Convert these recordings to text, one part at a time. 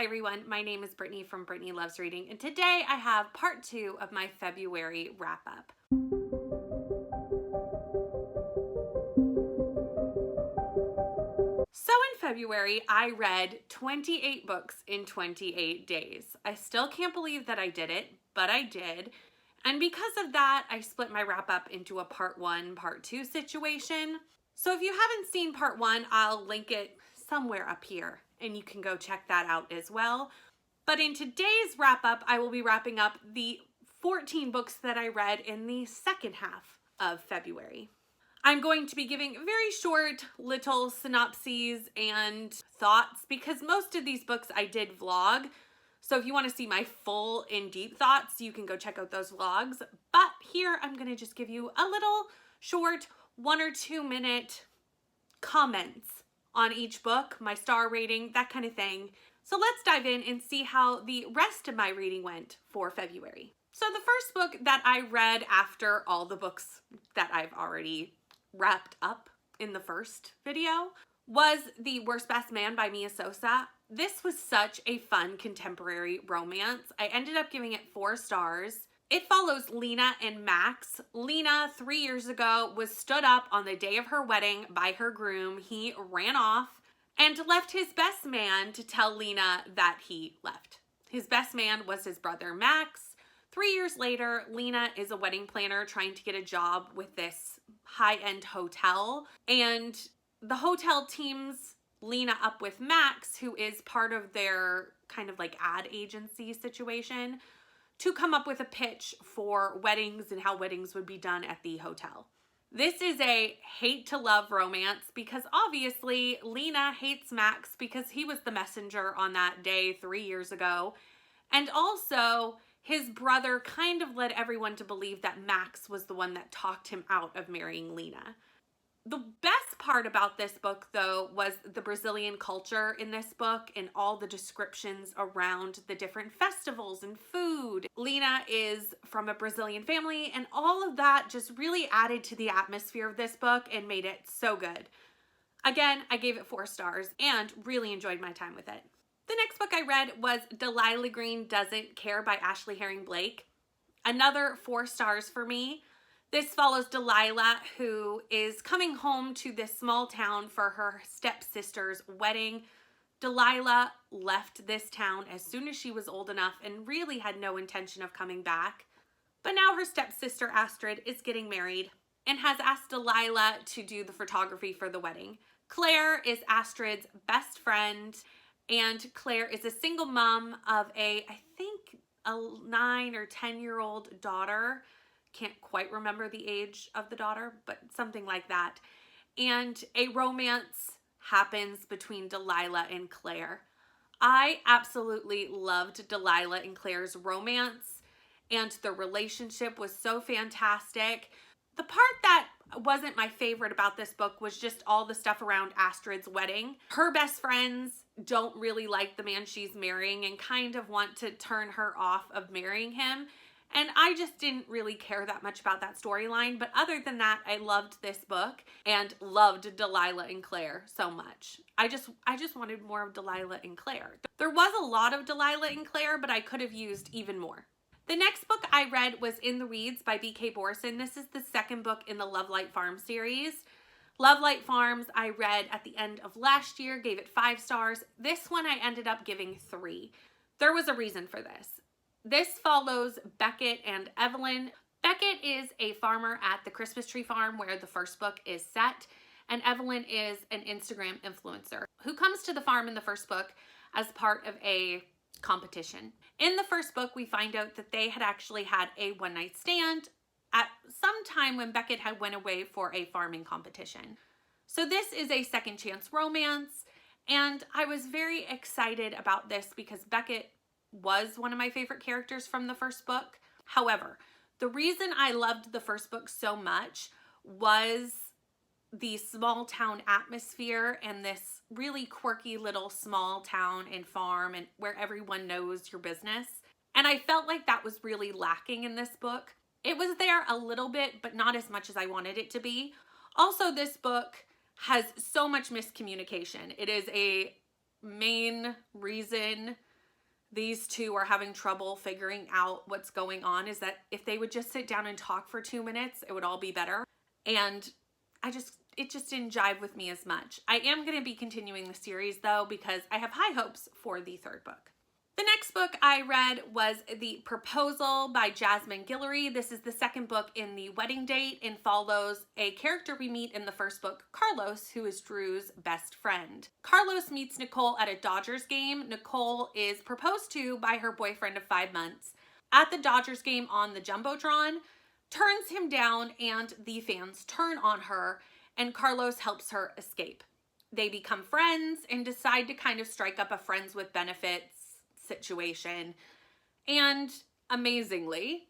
Hi everyone, my name is Brittany from Brittany Loves Reading, and today I have part 2 of my February wrap-up. So in February, I read 28 books in 28 days. I still can't believe that I did it, but I did. And because of that, I split my wrap-up into a part 1, part 2 situation. So if you haven't seen part 1, I'll link it somewhere up here, and you can go check that out as well. But in today's wrap-up, I will be wrapping up the 14 books that I read in the second half of February. I'm going to be giving very short little synopses and thoughts because most of these books I did vlog. So if you want to see my full in-deep thoughts, you can go check out those vlogs. But here I'm going to just give you a little short 1 or 2 minute comments on each book, my star rating, that kind of thing. So let's dive in and see how the rest of my reading went for February. So the first book that I read after all the books that I've already wrapped up in the first video was The Worst Best Man by Mia Sosa. This was such a fun contemporary romance. I ended up giving it 4 stars. It follows Lena and Max. Lena, 3 years ago, was stood up on the day of her wedding by her groom. He ran off and left his best man to tell Lena that he left. His best man was his brother Max. 3 years later, Lena is a wedding planner trying to get a job with this high-end hotel, and the hotel teams Lena up with Max, who is part of their kind of like ad agency situation, to come up with a pitch for weddings and how weddings would be done at the hotel. This is a hate to love romance because obviously Lena hates Max because he was the messenger on that day 3 years ago. And also his brother kind of led everyone to believe that Max was the one that talked him out of marrying Lena. The best part about this book, though, was the Brazilian culture in this book and all the descriptions around the different festivals and food. Lena is from a Brazilian family, and all of that just really added to the atmosphere of this book and made it so good. Again, I gave it 4 stars and really enjoyed my time with it. The next book I read was Delilah Green Doesn't Care by Ashley Herring Blake. Another 4 stars for me. This follows Delilah, who is coming home to this small town for her stepsister's wedding. Delilah left this town as soon as she was old enough and really had no intention of coming back. But now her stepsister Astrid is getting married and has asked Delilah to do the photography for the wedding. Claire is Astrid's best friend, and Claire is a single mom of I think a 9 or 10-year-old daughter. Can't quite remember the age of the daughter, but something like that. And a romance happens between Delilah and Claire. I absolutely loved Delilah and Claire's romance, and the relationship was so fantastic. The part that wasn't my favorite about this book was just all the stuff around Astrid's wedding. Her best friends don't really like the man she's marrying and kind of want to turn her off of marrying him. And I just didn't really care that much about that storyline. But other than that, I loved this book and loved Delilah and Claire so much. I just wanted more of Delilah and Claire. There was a lot of Delilah and Claire, but I could have used even more. The next book I read was In the Weeds by B.K. Borson. This is the second book in the Love Light Farm series. Love Light Farms I read at the end of last year, gave it 5 stars. This one I ended up giving 3. There was a reason for this. This follows Beckett and Evelyn. Beckett is a farmer at the Christmas tree farm where the first book is set, and Evelyn is an Instagram influencer who comes to the farm in the first book as part of a competition. In the first book, we find out that they had actually had a one-night stand at some time when Beckett had went away for a farming competition. So this is a second chance romance, and I was very excited about this because Beckett was one of my favorite characters from the first book. However, the reason I loved the first book so much was the small town atmosphere and this really quirky little small town and farm and where everyone knows your business. And I felt like that was really lacking in this book. It was there a little bit, but not as much as I wanted it to be. Also, this book has so much miscommunication. It is a main reason these two are having trouble figuring out what's going on, is that if they would just sit down and talk for 2 minutes, it would all be better. And it just didn't jive with me as much. I am going to be continuing the series though, because I have high hopes for the third book. The next book I read was The Proposal by Jasmine Guillory. This is the second book in the wedding date and follows a character we meet in the first book, Carlos, who is Drew's best friend. Carlos meets Nicole at a Dodgers game. Nicole is proposed to by her boyfriend of 5 months at the Dodgers game on the Jumbotron, turns him down, and the fans turn on her, and Carlos helps her escape. They become friends and decide to kind of strike up a friends with benefits situation, and amazingly,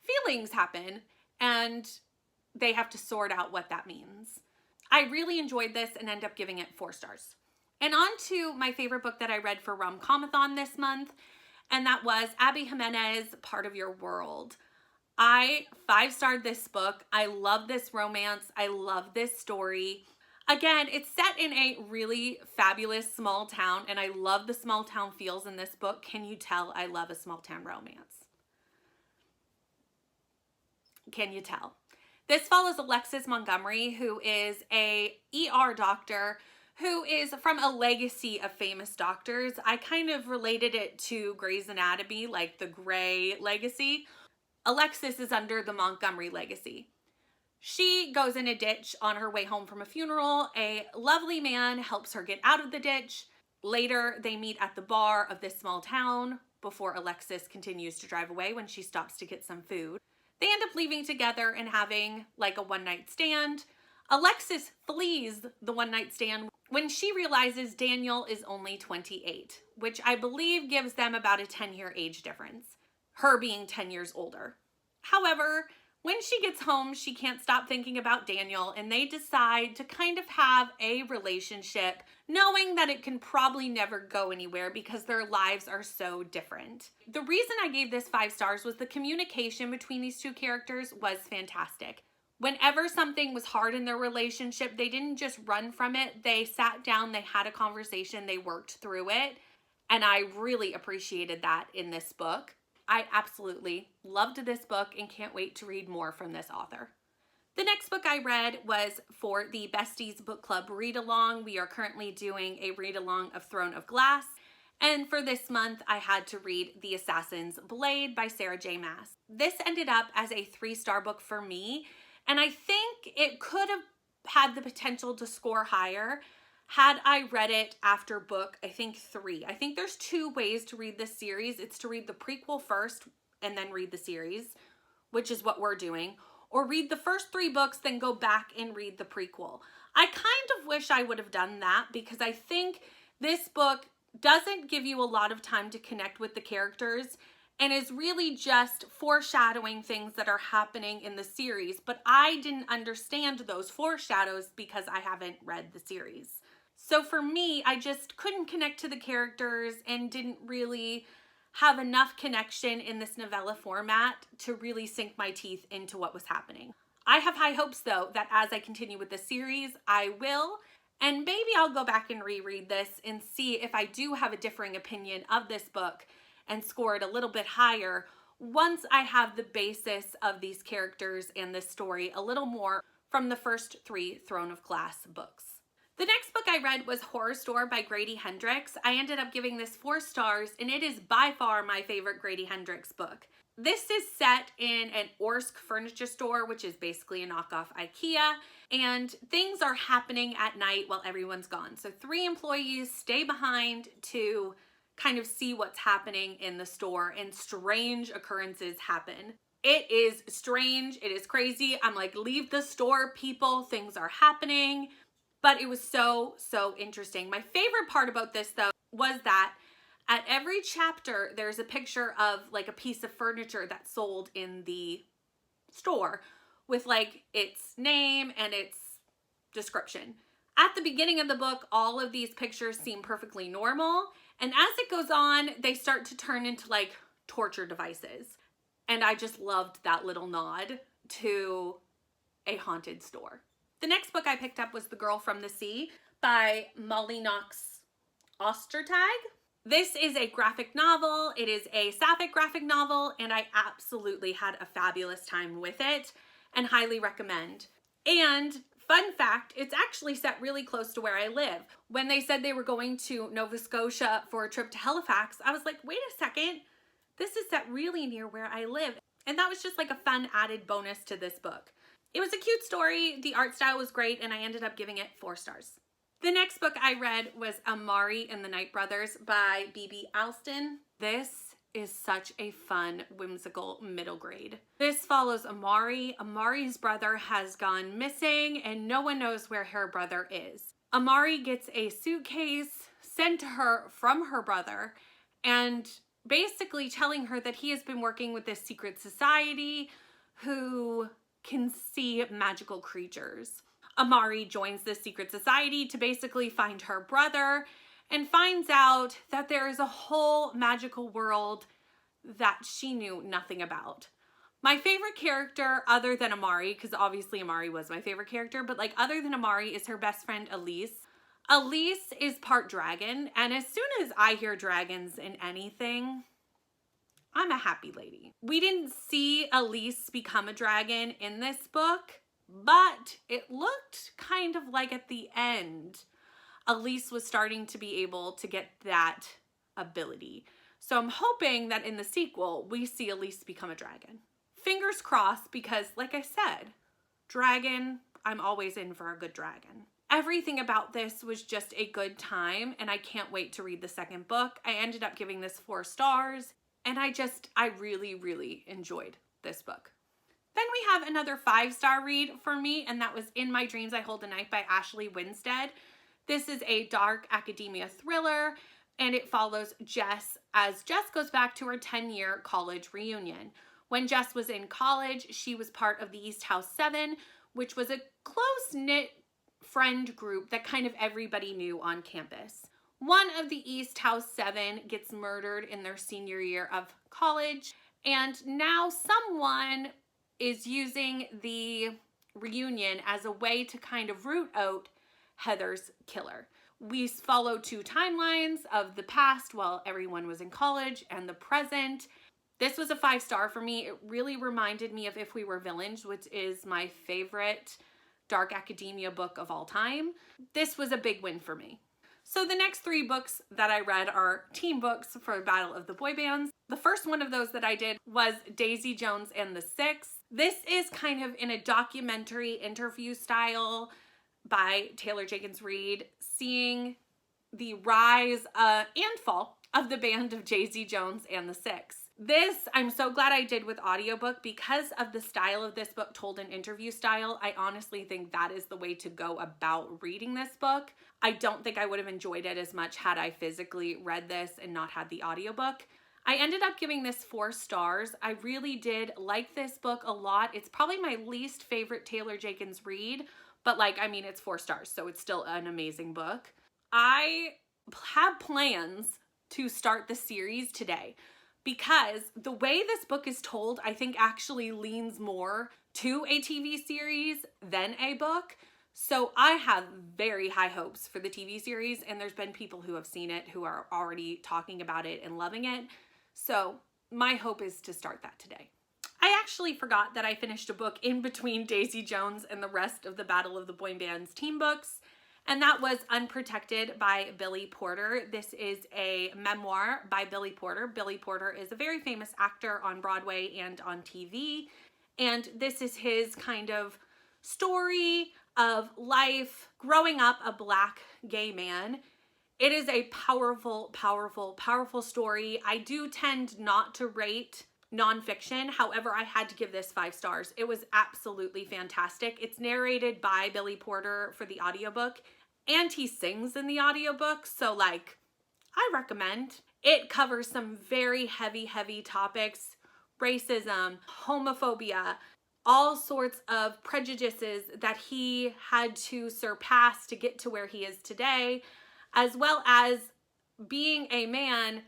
feelings happen and they have to sort out what that means. I really enjoyed this and end up giving it 4 stars. And on to my favorite book that I read for Rom-Comathon this month, and that was Abby Jimenez, Part of Your World. I 5-starred this book. I love this romance. I love this story. Again, it's set in a really fabulous small town, and I love the small town feels in this book. Can you tell I love a small town romance? Can you tell? This follows Alexis Montgomery, who is a ER doctor who is from a legacy of famous doctors. I kind of related it to Grey's Anatomy, like the Grey legacy. Alexis is under the Montgomery legacy. She goes in a ditch on her way home from a funeral. A lovely man helps her get out of the ditch. Later, they meet at the bar of this small town before Alexis continues to drive away when she stops to get some food. They end up leaving together and having like a one-night stand. Alexis flees the one-night stand when she realizes Daniel is only 28, which I believe gives them about a 10-year age difference, her being 10 years older. However, when she gets home, she can't stop thinking about Daniel, and they decide to kind of have a relationship, knowing that it can probably never go anywhere because their lives are so different. The reason I gave this 5 stars was the communication between these two characters was fantastic. Whenever something was hard in their relationship, they didn't just run from it. They sat down, they had a conversation, they worked through it, and I really appreciated that in this book. I absolutely loved this book and can't wait to read more from this author. The next book I read was for the Besties Book Club read-along. We are currently doing a read-along of Throne of Glass. And for this month, I had to read The Assassin's Blade by Sarah J. Maas. This ended up as a 3-star book for me, and I think it could have had the potential to score higher had I read it after book, I think 3. I think there's 2 ways to read this series. It's to read the prequel first and then read the series, which is what we're doing, or read the first 3 books, then go back and read the prequel. I kind of wish I would have done that because I think this book doesn't give you a lot of time to connect with the characters and is really just foreshadowing things that are happening in the series, but I didn't understand those foreshadows because I haven't read the series. So for me, I just couldn't connect to the characters and didn't really have enough connection in this novella format to really sink my teeth into what was happening. I have high hopes though that as I continue with the series, I will, and maybe I'll go back and reread this and see if I do have a differing opinion of this book and score it a little bit higher once I have the basis of these characters and this story a little more from the first 3 Throne of Glass books. The next book I read was Horrorstör by Grady Hendrix. I ended up giving this 4 stars, and it is by far my favorite Grady Hendrix book. This is set in an Orsk furniture store, which is basically a knockoff IKEA, and things are happening at night while everyone's gone. So 3 employees stay behind to kind of see what's happening in the store, and strange occurrences happen. It is strange. It is crazy. I'm like, leave the store, people. Things are happening. But it was so interesting. My favorite part about this, though, was that at every chapter, there's a picture of like a piece of furniture that's sold in the store with like its name and its description. At the beginning of the book, all of these pictures seem perfectly normal. And as it goes on, they start to turn into like torture devices. And I just loved that little nod to a haunted store. The next book I picked up was The Girl from the Sea by Molly Knox Ostertag. This is a graphic novel. It is a sapphic graphic novel, and I absolutely had a fabulous time with it and highly recommend. And fun fact, it's actually set really close to where I live. When they said they were going to Nova Scotia for a trip to Halifax, I was like, wait a second, this is set really near where I live. And that was just like a fun added bonus to this book. It was a cute story, the art style was great, and I ended up giving it 4 stars. The next book I read was Amari and the Night Brothers by B.B. Alston. This is such a fun, whimsical middle grade. This follows Amari. Amari's brother has gone missing and no one knows where her brother is. Amari gets a suitcase sent to her from her brother and basically telling her that he has been working with this secret society who can see magical creatures. Amari joins this secret society to basically find her brother and finds out that there is a whole magical world that she knew nothing about. My favorite character, other than Amari, because obviously Amari was my favorite character, but like other than Amari is her best friend Elise. Elise is part dragon, and as soon as I hear dragons in anything, I'm a happy lady. We didn't see Elise become a dragon in this book, but it looked kind of like at the end, Elise was starting to be able to get that ability. So I'm hoping that in the sequel, we see Elise become a dragon. Fingers crossed, because like I said, dragon, I'm always in for a good dragon. Everything about this was just a good time, and I can't wait to read the second book. I ended up giving this 4 stars, and I really, really enjoyed this book. Then we have another 5-star read for me, and that was In My Dreams I Hold the Night by Ashley Winstead. This is a dark academia thriller, and it follows Jess as Jess goes back to her 10-year college reunion. When Jess was in college, she was part of the East House 7, which was a close-knit friend group that kind of everybody knew on campus. One of the East House 7 gets murdered in their senior year of college, and now someone is using the reunion as a way to kind of root out Heather's killer. We follow 2 timelines of the past while everyone was in college and the present. This was a 5-star for me. It really reminded me of If We Were Villains, which is my favorite dark academia book of all time. This was a big win for me. So the next 3 books that I read are team books for Battle of the Boy Bands. The first one of those that I did was Daisy Jones and the Six. This is kind of in a documentary interview style by Taylor Jenkins Reid, seeing the rise and fall of the band of Daisy Jones and the Six. This, I'm so glad I did with audiobook because of the style of this book told in interview style. I honestly think that is the way to go about reading this book. I don't think I would have enjoyed it as much had I physically read this and not had the audiobook. I ended up giving this 4 stars. I really did like this book a lot. It's probably my least favorite Taylor Jenkins Reid, but it's 4 stars, so it's still an amazing book. I have plans to start the series today, because the way this book is told, I think actually leans more to a TV series than a book. So I have very high hopes for the TV series, and there's been people who have seen it who are already talking about it and loving it. So my hope is to start that today. I actually forgot that I finished a book in between Daisy Jones and the rest of the Battle of the Boy Bands team books, and that was Unprotected by Billy Porter. This is a memoir by Billy Porter. Billy Porter is a very famous actor on Broadway and on TV, and this is his kind of story of life growing up a Black gay man. It is a powerful, powerful, powerful story. I do tend not to rate nonfiction. However, I had to give this 5 stars. It was absolutely fantastic. It's narrated by Billy Porter for the audiobook, and he sings in the audiobook. So I recommend. It covers some very heavy topics: racism, homophobia, all sorts of prejudices that he had to surpass to get to where he is today, as well as being a man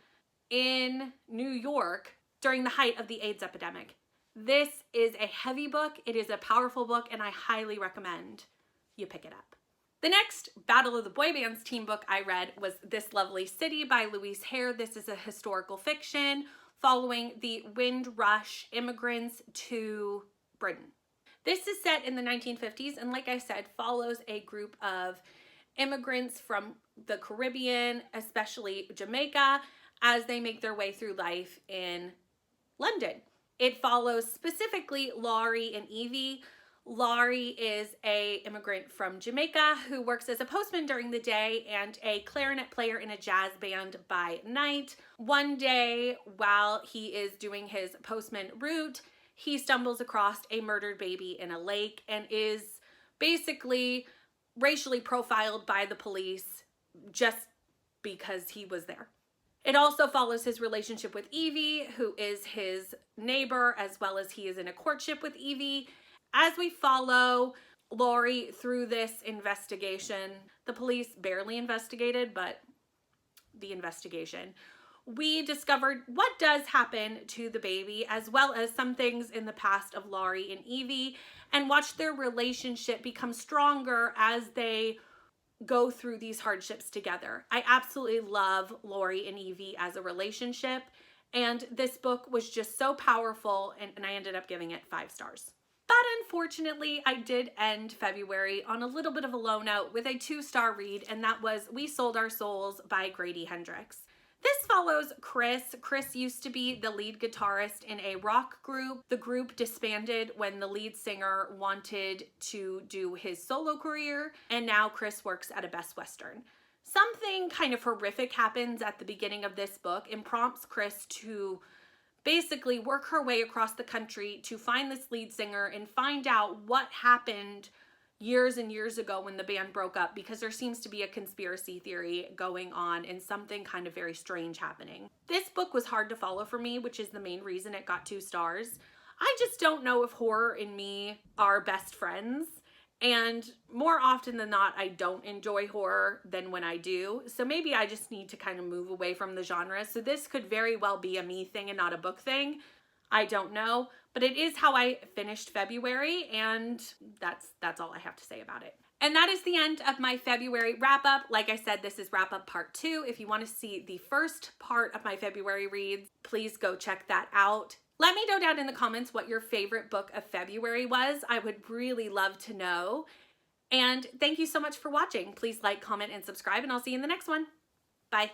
in New York during the height of the AIDS epidemic. This is a heavy book. It is a powerful book, and I highly recommend you pick it up. The next Battle of the Boy Bands teen book I read was This Lovely City by Louise Hare. This is a historical fiction following the Windrush immigrants to Britain. This is set in the 1950s and, like I said, follows a group of immigrants from the Caribbean, especially Jamaica, as they make their way through life in London. It follows specifically Laurie and Evie. Laurie is an immigrant from Jamaica who works as a postman during the day and a clarinet player in a jazz band by night. One day, while he is doing his postman route, he stumbles across a murdered baby in a lake and is basically racially profiled by the police just because he was there. It also follows his relationship with Evie, who is his neighbor, as well as he is in a courtship with Evie. As we follow Laurie through this investigation, the police barely investigated, but the investigation, we discovered what does happen to the baby, as well as some things in the past of Laurie and Evie, and watch their relationship become stronger as they go through these hardships together. I absolutely love Laurie and Evie as a relationship, and this book was just so powerful, and I ended up giving it 5 stars. But unfortunately, I did end February on a little bit of a low note with a 2-star read, and that was We Sold Our Souls by Grady Hendrix. This follows Chris. Chris used to be the lead guitarist in a rock group. The group disbanded when the lead singer wanted to do his solo career, and now Chris works at a Best Western. Something kind of horrific happens at the beginning of this book and prompts Chris to basically work her way across the country to find this lead singer and find out what happened years and years ago when the band broke up, because there seems to be a conspiracy theory going on and something kind of very strange happening. This book was hard to follow for me, which is the main reason it got 2 stars. I just don't know if horror and me are best friends, and more often than not, I don't enjoy horror than when I do. So maybe I just need to kind of move away from the genre. So this could very well be a me thing and not a book thing. I don't know, but it is how I finished February, and that's all I have to say about it. And that is the end of my February wrap up. Like I said, this is wrap up part 2. If you want to see the first part of my February reads, please go check that out. Let me know down in the comments what your favorite book of February was. I would really love to know. And thank you so much for watching. Please like, comment, and subscribe, and I'll see you in the next one. Bye.